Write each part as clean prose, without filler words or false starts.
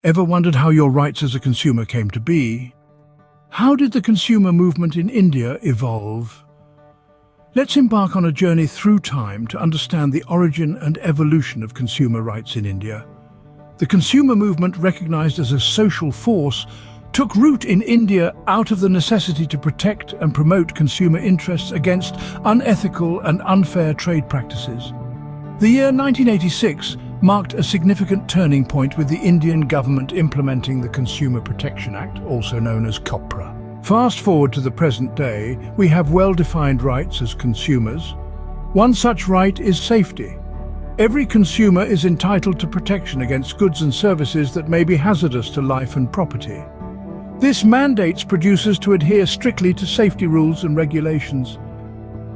Ever wondered how your rights as a consumer came to be? How did the consumer movement in India evolve? Let's embark on a journey through time to understand the origin and evolution of consumer rights in India. The consumer movement, recognized as a social force, took root in India out of the necessity to protect and promote consumer interests against unethical and unfair trade practices. The year 1986 marked a significant turning point with the Indian government implementing the Consumer Protection Act, also known as COPRA. Fast forward to the present day, we have well-defined rights as consumers. One such right is safety. Every consumer is entitled to protection against goods and services that may be hazardous to life and property. This mandates producers to adhere strictly to safety rules and regulations.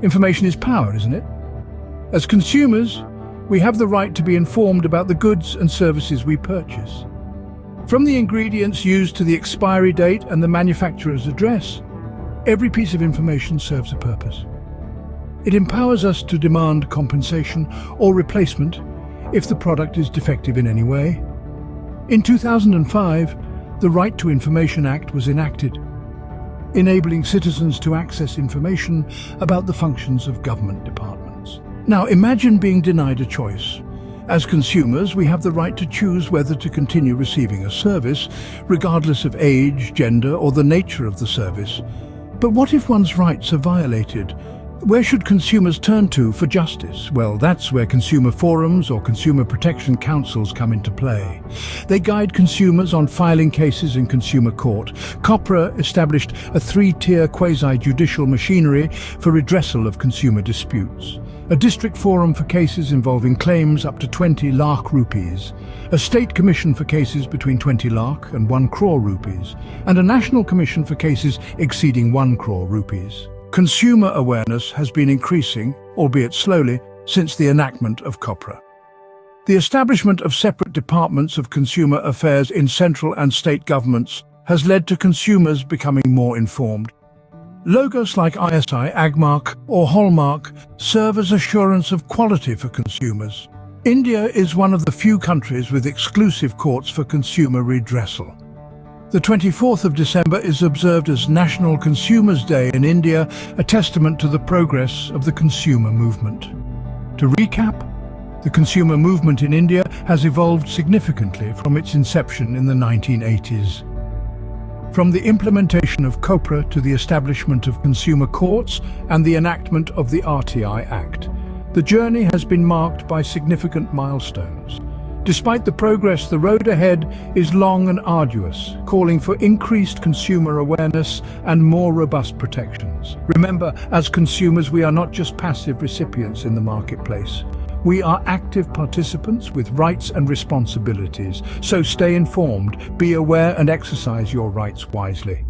Information is power, isn't it? As consumers, we have the right to be informed about the goods and services we purchase. From the ingredients used to the expiry date and the manufacturer's address, every piece of information serves a purpose. It empowers us to demand compensation or replacement if the product is defective in any way. In 2005, the Right to Information Act was enacted, enabling citizens to access information about the functions of government departments. Now, imagine being denied a choice. As consumers, we have the right to choose whether to continue receiving a service, regardless of age, gender, or the nature of the service. But what if one's rights are violated? Where should consumers turn to for justice? Well, that's where consumer forums or consumer protection councils come into play. They guide consumers on filing cases in consumer court. COPRA established a three-tier quasi-judicial machinery for redressal of consumer disputes. A district forum for cases involving claims up to 20 lakh rupees, a state commission for cases between 20 lakh and 1 crore rupees, and a national commission for cases exceeding 1 crore rupees. Consumer awareness has been increasing, albeit slowly, since the enactment of COPRA. The establishment of separate departments of consumer affairs in central and state governments has led to consumers becoming more informed. Logos like ISI, Agmark, or Hallmark serve as assurance of quality for consumers. India is one of the few countries with exclusive courts for consumer redressal. The 24th of December is observed as National Consumers' Day in India, a testament to the progress of the consumer movement. To recap, the consumer movement in India has evolved significantly from its inception in the 1980s. From the implementation of COPRA to the establishment of consumer courts and the enactment of the RTI Act, the journey has been marked by significant milestones. Despite the progress, the road ahead is long and arduous, calling for increased consumer awareness and more robust protections. Remember, as consumers, we are not just passive recipients in the marketplace. We are active participants with rights and responsibilities. So stay informed, be aware, and exercise your rights wisely.